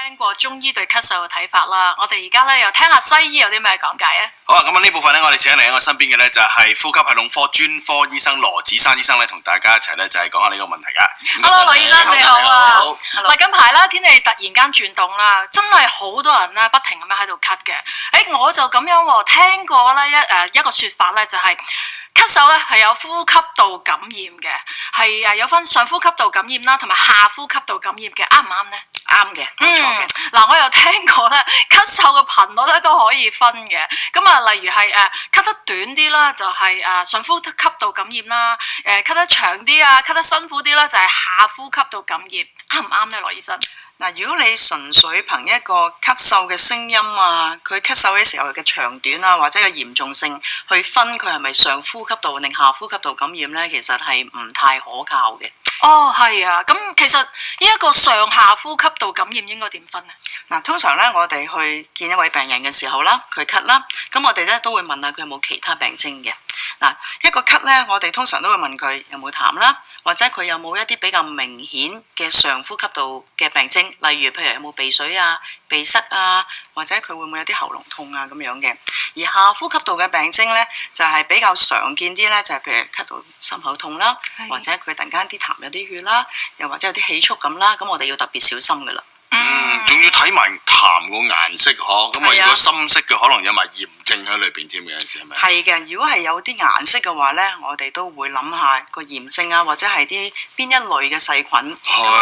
聽過中醫對咳嗽嘅睇法啦，我哋而家咧又聽下西醫有啲咩講解啊！好啊，咁呢部分咧，我哋請嚟喺我身邊嘅咧就係呼吸系統科專科醫生羅子珊醫生咧，同大家一齊咧就係講下呢個問題噶。Hello，羅醫生你好啊！好。嗱，近排啦，天氣突然間轉凍啦，真係好多人咧不停咁樣喺度咳嘅。我就咁樣喎，聽過咧一個說法咧就係、咳嗽咧係有呼吸道感染嘅，係有分上呼吸道感染啦，同埋下呼吸道感染嘅，啱唔啱咧？啱嘅，冇錯嘅。嗱，我又聽過咧，咳嗽嘅頻率咧都可以分嘅。咁啊，例如係咳得短啲啦，就係上呼吸道感染啦；咳得長啲啊，咳得辛苦啲啦，就係下呼吸道感染，啱唔啱咧，羅醫生？嗱，如果你純粹憑一個咳嗽嘅聲音啊，佢咳嗽嘅時候嘅長短啊，或者個嚴重性去分佢係咪上呼吸道定下呼吸道感染咧，其實係唔太可靠嘅。哦，係啊，咁其實呢一個上下呼吸道感染應該點分啊？嗱，通常咧我哋去見一位病人嘅時候啦，佢咳啦，咁我哋咧都會問下佢有冇其他病徵嘅。嗱，一個咳咧，我哋通常都會問佢有冇痰啦，或者佢有冇一啲比較明顯嘅上呼吸道嘅病徵，例如譬如有冇鼻水啊、鼻塞啊，或者佢會唔會有啲喉嚨痛啊咁樣嘅。而下呼吸道嘅病徵咧，就係比較常見啲咧，就係譬如咳到心口痛啦，或者佢突然間啲痰有啲血啦，又或者有啲氣促咁啦，咁我哋要特別小心噶啦。仲要睇埋痰個顏色嗬，咁啊如果深色嘅可能有埋炎症喺裏邊添嘅，有陣時係咪？係嘅，如果係有啲顏色嘅話咧，我哋都會諗下個炎症啊，或者係啲邊一類嘅細菌，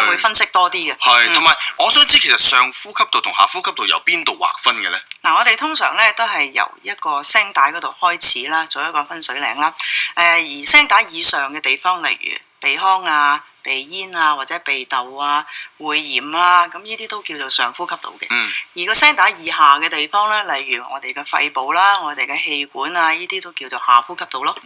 會分析多啲嘅。係，同埋我想知其實上呼吸道同下呼吸道由邊度劃分嘅咧？嗱，我哋通常咧都係由一個聲帶嗰度開始啦，做一個分水嶺啦。而聲帶以上嘅地方，例如鼻腔啊、鼻咽啊，或者鼻竇啊、會炎啊，咁呢啲都叫做上呼吸道嘅。而個聲帶以下嘅地方咧，例如我哋嘅肺部啦、我哋嘅氣管啊，呢啲都叫做下呼吸道咯。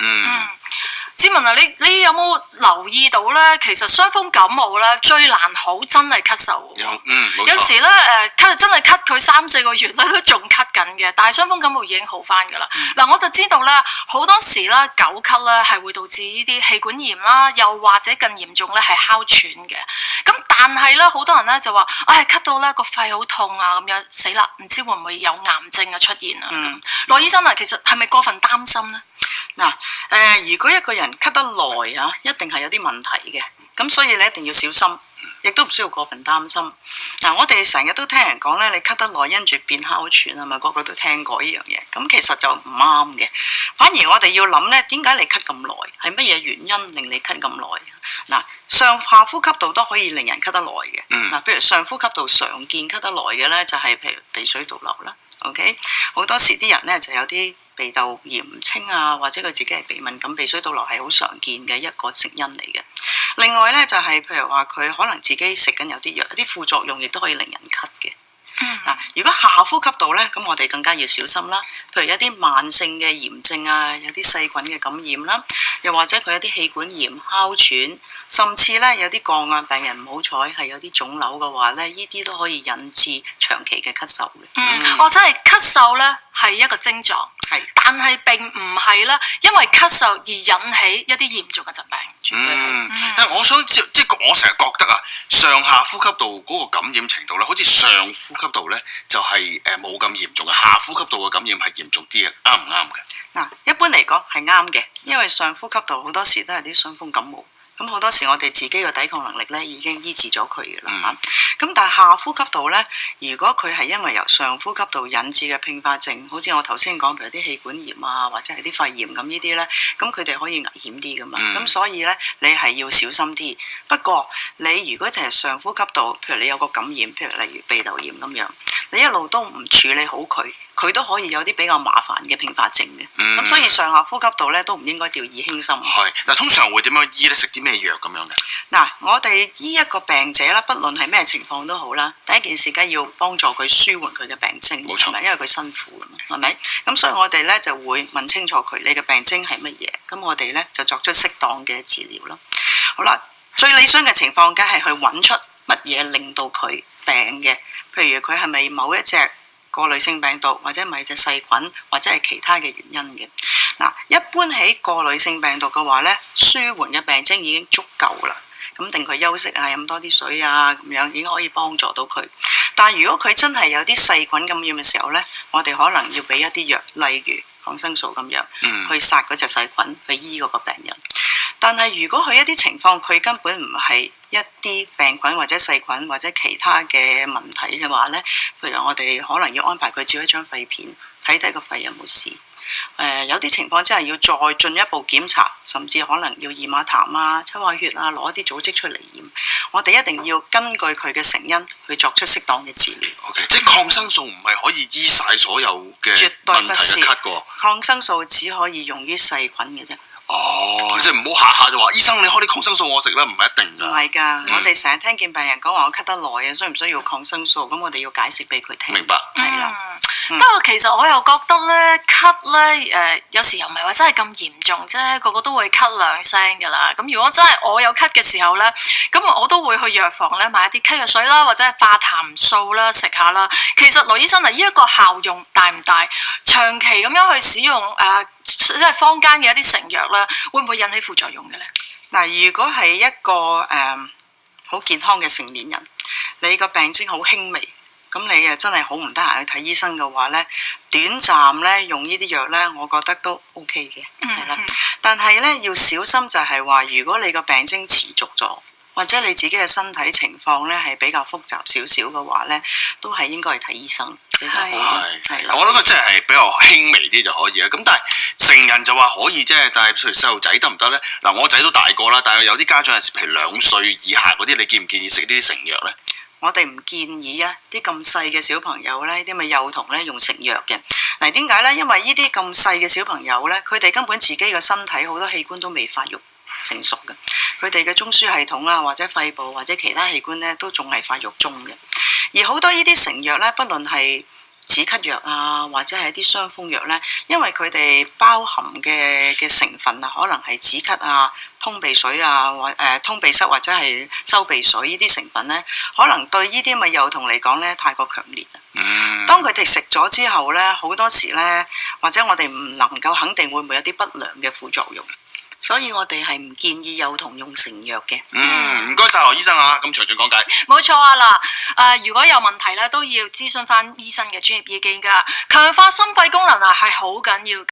子文啊，你有冇留意到咧？其實傷風感冒咧最難好真係咳嗽喎。有時咧咳真係咳佢3-4個月咧都仲咳緊嘅，但係傷風感冒已經好翻㗎啦。嗱，我就知道咧好多時咧久咳咧係會導致呢啲氣管炎啦，又或者更嚴重咧係哮喘嘅。咁但係咧好多人咧就話，咳到咧個肺好痛啊咁樣，死啦！唔知會唔會有癌症嘅出現啊？羅醫生啊，其實係咪過分擔心咧？嗱，如果一個人咳得耐啊，一定係有啲問題嘅，咁所以你一定要小心，亦都唔需要過分擔心。嗱，我哋成日都聽人講咧，你咳得耐因住變哮喘係咪？個個都聽過呢樣嘢，咁其實就唔啱嘅。反而我哋要諗咧，點解你咳咁耐？係乜嘢原因令你咳咁耐？嗱，上下呼吸道都可以令人咳得耐嘅。嗱，譬如上呼吸道常見咳得耐嘅咧，就係譬如鼻水倒流啦。OK， 好多時啲人咧就有啲鼻竇炎唔清啊，或者佢自己係鼻敏感，鼻水倒流係好常見嘅一個成因嚟嘅。另外咧就係譬如話佢可能自己食緊有啲藥，有啲副作用亦都可以令人咳嘅。嗱，如果下呼吸道咧，咁我哋更加要小心啦。譬如一啲慢性嘅炎症啊，有啲細菌嘅感染啦，又或者佢有啲氣管炎、哮喘，甚至咧有啲個案病人唔好彩係有啲腫瘤嘅話咧，呢啲都可以引致長期嘅咳嗽嘅。真係咳嗽咧係一個症狀，但係並唔係咧因為咳嗽而引起一啲嚴重嘅疾病。絕對係。但係我想知，即係我成日覺得啊，上下呼吸道嗰個感染程度咧，好似上呼吸道咧就係冇咁嚴重嘅，下呼吸道嘅感染係嚴重啲嘅，啱唔啱嘅？嗱，一般嚟講係啱嘅，因為上呼吸道好多時都係啲傷風感冒。咁好多時我哋自己嘅抵抗能力咧已經醫治咗佢嘅啦嚇。咁但係下呼吸道咧，如果佢係因為由上呼吸道引致嘅併發症，好似我頭先講，譬如啲氣管炎啊，或者係啲肺炎咁呢啲咧，咁佢哋可以危險啲噶嘛。咁所以咧，你係要小心啲。不過你如果就係上呼吸道，譬如你有個感染，譬如例如鼻竇炎咁樣，你一路都唔處理好佢，佢都可以有啲比較麻煩嘅併發症嘅。咁所以上下呼吸道咧都唔應該掉以輕心。係，嗱，通常會點樣醫咧？食啲咩藥咁樣嘅？嗱，我哋醫一個病者啦，不論係咩情況都好啦，第一件事梗係要幫助佢舒緩佢嘅病徵，冇錯，因為佢辛苦啊嘛，係咪？咁所以我哋咧就會問清楚佢你嘅病徵係乜嘢，咁我哋咧就作出適當嘅治療咯。好啦，最理想嘅情況梗係去揾出乜嘢令到佢病嘅，譬如佢係咪某一隻過濾性病毒，或者咪隻細菌，或者係其他嘅原因嘅。嗱，一般喺過濾性病毒嘅話咧，舒緩嘅病徵已經足夠啦。咁定佢休息啊，飲多啲水啊，咁樣已經可以幫助到佢。但係如果佢真係有啲細菌感染嘅時候呢，我哋可能要俾一啲藥，例如抗生素咁樣，去殺嗰隻細菌，去醫嗰個病人。但係如果佢一啲情況，佢根本唔係一啲病菌或者細菌或者其他嘅問題嘅話呢，譬如我哋可能要安排佢照一張肺片，睇睇個肺有冇事。有啲情況真係要再進一步檢查，甚至可能要驗下痰啊、抽下血啊，攞一啲組織出嚟驗。我哋一定要根據佢嘅成因去作出適當嘅治療。OK， 即係抗生素唔係可以醫晒所有嘅絕對不是問題嘅咳㗎。抗生素只可以用於細菌嘅啫。哦，即係唔好下下就話醫生你開啲抗生素我食啦，唔係一定㗎。唔係㗎，我哋成日聽見病人講話我咳得耐啊，需唔需要抗生素？咁我哋要解釋俾佢聽。明白。係啦。不過其實我又覺得咧，咳咧有時又唔係話真係咁嚴重啫，個個都會咳兩聲㗎啦。咁如果真係我有咳嘅時候咧，咁我都會去藥房咧買一啲咳藥水啦，或者係化痰素啦食下啦。其實羅醫生啊，呢一個效用大唔大？長期咁樣去使用即係坊間嘅一啲成藥啦，會唔會引起副作用嘅咧？嗱，如果係一個好健康嘅成年人，你個病徵好輕微。咁你真係好唔得閒去睇醫生嘅話呢，短暫呢用呢啲藥呢，我覺得都 OK 嘅，係啦。但係呢，要小心就係話，如果你個病徵持續咗，或者你自己嘅身體情況呢係比較複雜少少嘅話呢，都係應該去睇醫生比較好。係啦，我覺得佢真係比較輕微啲就可以啦。咁但係成人就話可以啫，但係譬如細路仔得唔得呢？嗱，我仔都大個啦，但係有啲家長有時譬如2歲以下嗰啲，你建唔建議食呢啲成藥呢？我哋唔建議啊，啲咁細嘅小朋友呢，啲咪幼童呢用成藥嘅。嗱，點解呢？因為呢啲咁細嘅小朋友呢，佢哋根本自己嘅身體好多器官都未發育成熟嘅，佢哋嘅中樞系統啊，或者肺部或者其他器官呢，都仲係發育中嘅。而好多呢啲成藥呢，不論係止咳藥啊，或者係一啲傷風藥呢，因為佢哋包含嘅成分啊，可能係止咳啊、通鼻水啊，通鼻塞或者係收鼻水呢啲成分呢，可能對呢啲咪幼童嚟講呢，太過強烈啊。當佢哋食咗之後呢，好多時呢，或者我哋唔能夠肯定會唔會有啲不良嘅副作用。所以我哋係唔建議幼童用成藥嘅。唔該晒羅醫生啊，咁詳盡講解。冇錯啊，嗱，如果有問題咧，都要諮詢翻醫生嘅專業意見㗎。強化心肺功能啊，係好緊要㗎。